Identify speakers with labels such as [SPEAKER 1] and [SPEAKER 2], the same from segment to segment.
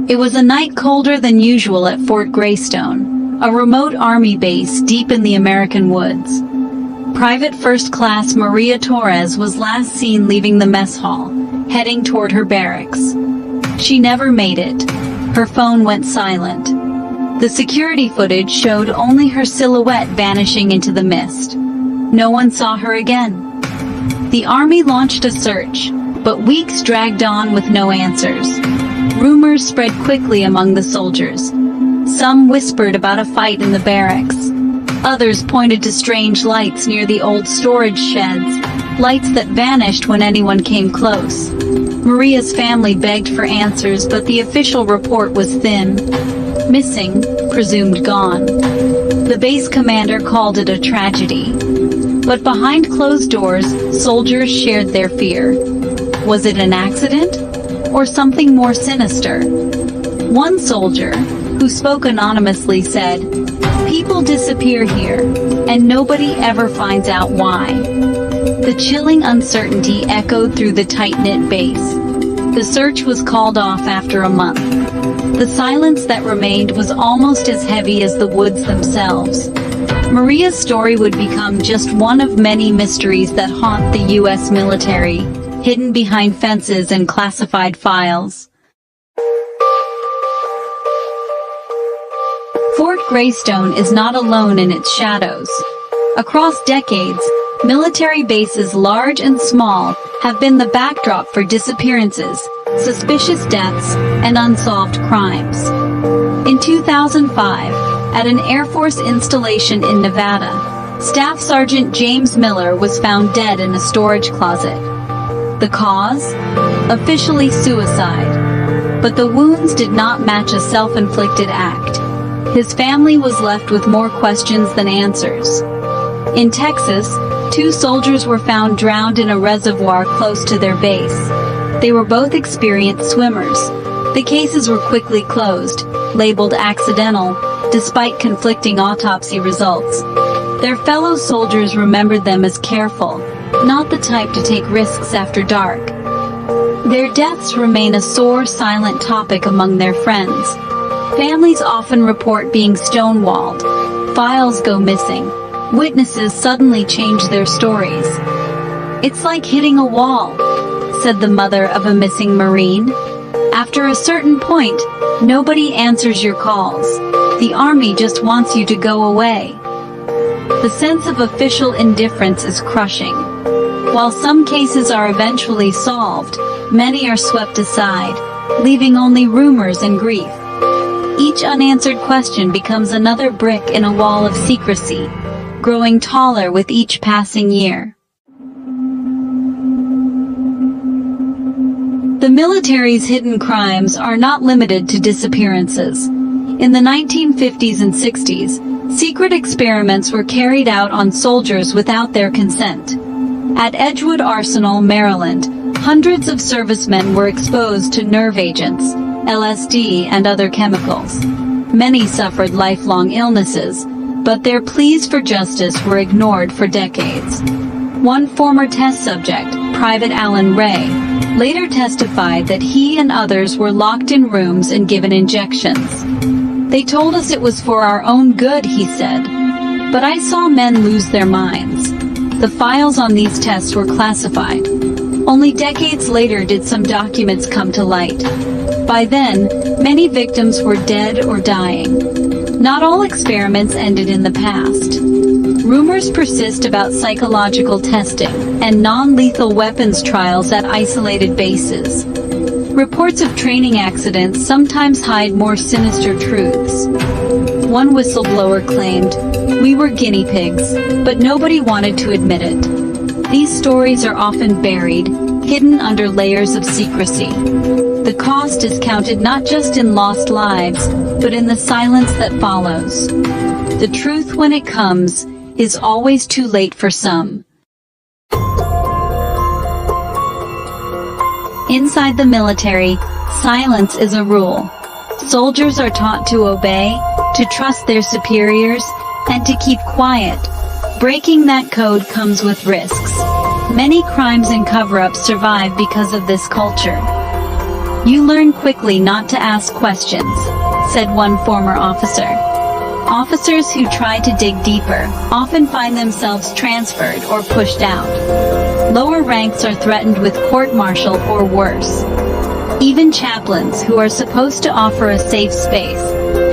[SPEAKER 1] It was a night colder than usual at Fort Greystone, a remote army base deep in the American woods. Private First Class Maria Torres was last seen leaving the mess hall, heading toward her barracks. She never made it. Her phone went silent. The security footage showed only her silhouette vanishing into the mist. No one saw her again. The army launched a search, but weeks dragged on with no answers. Rumors spread quickly among the soldiers. Some whispered about a fight in the barracks. Others pointed to strange lights near the old storage sheds, lights that vanished when anyone came close. Maria's family begged for answers, but the official report was thin. Missing, presumed gone. The base commander called it a tragedy. But behind closed doors, soldiers shared their fear. Was it an accident? Or something more sinister? One soldier, who spoke anonymously, said, "People disappear here, and nobody ever finds out why." The chilling uncertainty echoed through the tight-knit base. The search was called off after a month. The silence that remained was almost as heavy as the woods themselves. Maria's story would become just one of many mysteries that haunt the U.S. military, hidden behind fences and classified files. Fort Greystone is not alone in its shadows. Across decades, military bases large and small have been the backdrop for disappearances, suspicious deaths, and unsolved crimes. In 2005, at an Air Force installation in Nevada, Staff Sergeant James Miller was found dead in a storage closet. The cause? Officially suicide. But the wounds did not match a self-inflicted act. His family was left with more questions than answers. In Texas, 2 soldiers were found drowned in a reservoir close to their base. They were both experienced swimmers. The cases were quickly closed, labeled accidental, despite conflicting autopsy results. Their fellow soldiers remembered them as careful, not the type to take risks after dark. Their deaths remain a sore, silent topic among their friends. Families often report being stonewalled. Files go missing. Witnesses suddenly change their stories. "It's like hitting a wall," said the mother of a missing Marine. "After a certain point, nobody answers your calls. The army just wants you to go away." The sense of official indifference is crushing. While some cases are eventually solved, many are swept aside, leaving only rumors and grief. Each unanswered question becomes another brick in a wall of secrecy, growing taller with each passing year. The military's hidden crimes are not limited to disappearances. In the 1950s and 60s, secret experiments were carried out on soldiers without their consent. At Edgewood Arsenal, Maryland, hundreds of servicemen were exposed to nerve agents, LSD, and other chemicals. Many suffered lifelong illnesses, but their pleas for justice were ignored for decades. One former test subject, Private Alan Ray, later testified that he and others were locked in rooms and given injections. "They told us it was for our own good," he said. "But I saw men lose their minds." The files on these tests were classified. Only decades later did some documents come to light. By then, many victims were dead or dying. Not all experiments ended in the past. Rumors persist about psychological testing and non-lethal weapons trials at isolated bases. Reports of training accidents sometimes hide more sinister truths. One whistleblower claimed, "We were guinea pigs, but nobody wanted to admit it." These stories are often buried, hidden under layers of secrecy. The cost is counted not just in lost lives, but in the silence that follows. The truth, when it comes, is always too late for some. Inside the military, silence is a rule. Soldiers are taught to obey, to trust their superiors, and to keep quiet. Breaking that code comes with risks. Many crimes and cover-ups survive because of this culture. "You learn quickly not to ask questions," said one former officer. Officers who try to dig deeper often find themselves transferred or pushed out. Lower ranks are threatened with court-martial or worse. Even chaplains, who are supposed to offer a safe space,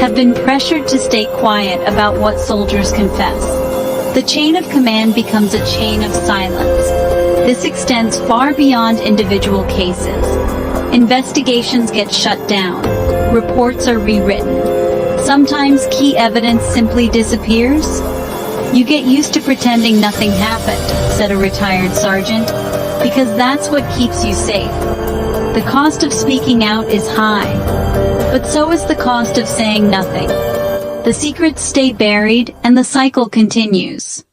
[SPEAKER 1] have been pressured to stay quiet about what soldiers confess. The chain of command becomes a chain of silence. This extends far beyond individual cases. Investigations get shut down. Reports are rewritten. Sometimes key evidence simply disappears. "You get used to pretending nothing happened," said a retired sergeant, "because that's what keeps you safe. The cost of speaking out is high, but so is the cost of saying nothing. The secrets stay buried and the cycle continues."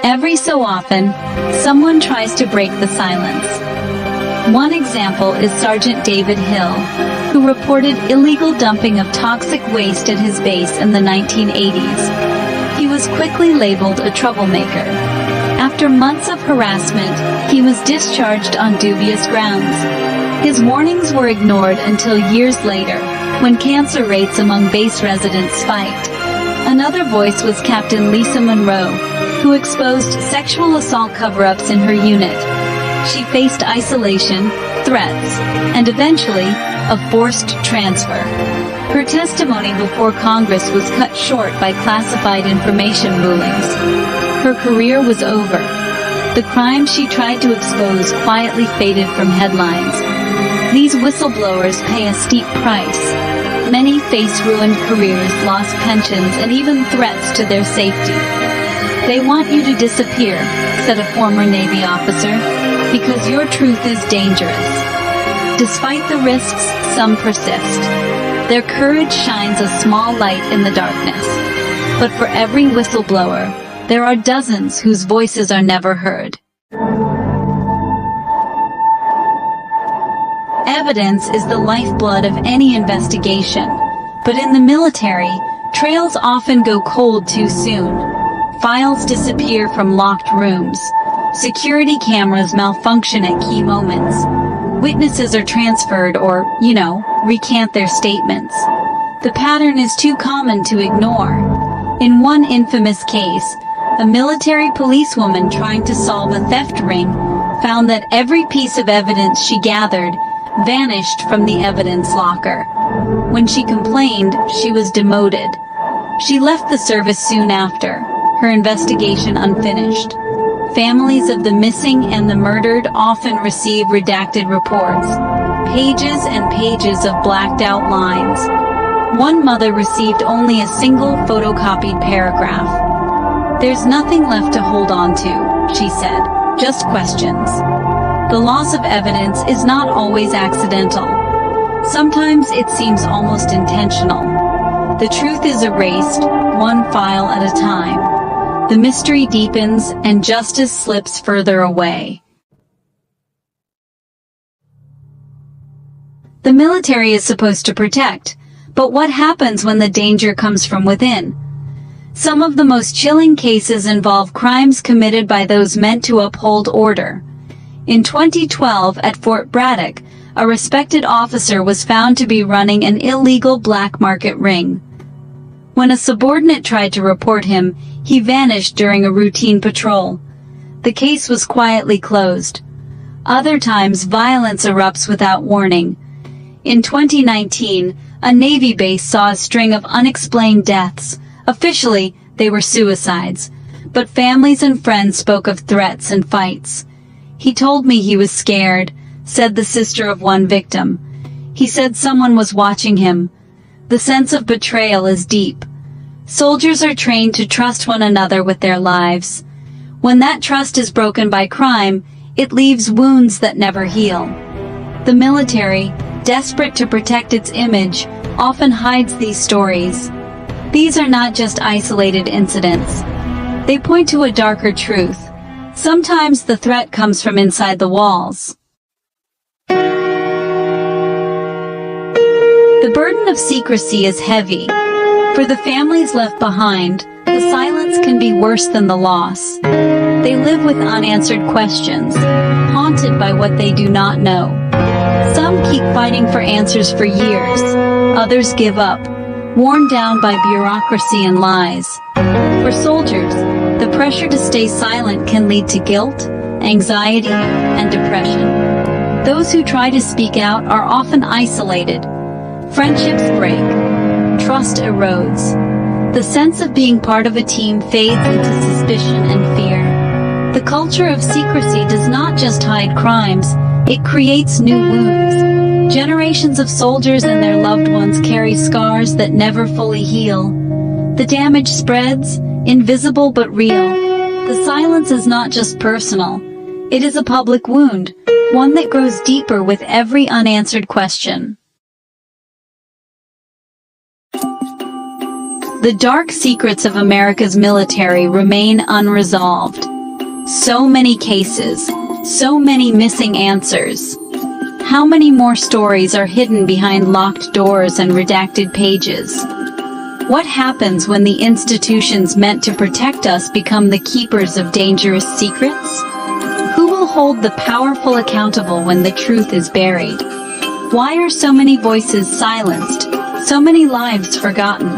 [SPEAKER 1] Every so often, someone tries to break the silence. One example is Sergeant David Hill, who reported illegal dumping of toxic waste at his base in the 1980s. He was quickly labeled a troublemaker. After months of harassment, he was discharged on dubious grounds. His warnings were ignored until years later, when cancer rates among base residents spiked. Another voice was Captain Lisa Monroe, who exposed sexual assault cover-ups in her unit. She faced isolation, threats, and eventually, a forced transfer. Her testimony before Congress was cut short by classified information rulings. Her career was over. The crimes she tried to expose quietly faded from headlines. These whistleblowers pay a steep price. Many face ruined careers, lost pensions, and even threats to their safety. "They want you to disappear," said a former Navy officer, "because your truth is dangerous." Despite the risks, some persist. Their courage shines a small light in the darkness. But for every whistleblower, there are dozens whose voices are never heard. Evidence is the lifeblood of any investigation, but in the military, trails often go cold too soon. Files disappear from locked rooms. Security cameras malfunction at key moments. Witnesses are transferred or, recant their statements. The pattern is too common to ignore. In one infamous case, a military policewoman trying to solve a theft ring found that every piece of evidence she gathered vanished from the evidence locker. When she complained, she was demoted. She left the service soon after, her investigation unfinished. Families of the missing and the murdered often receive redacted reports, pages and pages of blacked-out lines. One mother received only a single photocopied paragraph. "There's nothing left to hold on to," she said, "just questions." The loss of evidence is not always accidental. Sometimes it seems almost intentional. The truth is erased, one file at a time. The mystery deepens and justice slips further away. The military is supposed to protect, but what happens when the danger comes from within? Some of the most chilling cases involve crimes committed by those meant to uphold order. In 2012, at Fort Braddock, a respected officer was found to be running an illegal black market ring. When a subordinate tried to report him, he vanished during a routine patrol. The case was quietly closed. Other times, violence erupts without warning. In 2019, a Navy base saw a string of unexplained deaths. Officially, they were suicides, but families and friends spoke of threats and fights. "He told me he was scared," said the sister of one victim. "He said someone was watching him." The sense of betrayal is deep. Soldiers are trained to trust one another with their lives. When that trust is broken by crime, it leaves wounds that never heal. The military, desperate to protect its image, often hides these stories. These are not just isolated incidents. They point to a darker truth. Sometimes the threat comes from inside the walls. The burden of secrecy is heavy. For the families left behind, the silence can be worse than the loss. They live with unanswered questions, haunted by what they do not know. Some keep fighting for answers for years. Others give up, worn down by bureaucracy and lies. For soldiers, the pressure to stay silent can lead to guilt, anxiety, and depression. Those who try to speak out are often isolated. Friendships break. Trust erodes. The sense of being part of a team fades into suspicion and fear. The culture of secrecy does not just hide crimes, it creates new wounds. Generations of soldiers and their loved ones carry scars that never fully heal. The damage spreads, invisible but real. The silence is not just personal. It is a public wound, one that grows deeper with every unanswered question. The dark secrets of America's military remain unresolved. So many cases, so many missing answers. How many more stories are hidden behind locked doors and redacted pages? What happens when the institutions meant to protect us become the keepers of dangerous secrets? Who will hold the powerful accountable when the truth is buried? Why are so many voices silenced, so many lives forgotten?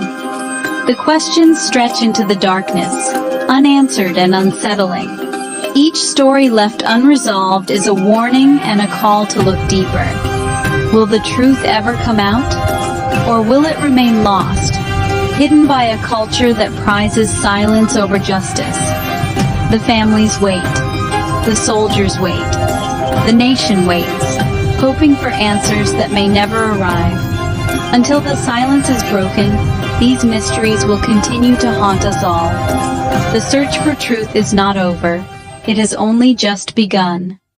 [SPEAKER 1] The questions stretch into the darkness, unanswered and unsettling. Each story left unresolved is a warning and a call to look deeper. Will the truth ever come out? Or will it remain lost, hidden by a culture that prizes silence over justice? The families wait. The soldiers wait. The nation waits, hoping for answers that may never arrive. Until the silence is broken, these mysteries will continue to haunt us all. The search for truth is not over. It has only just begun.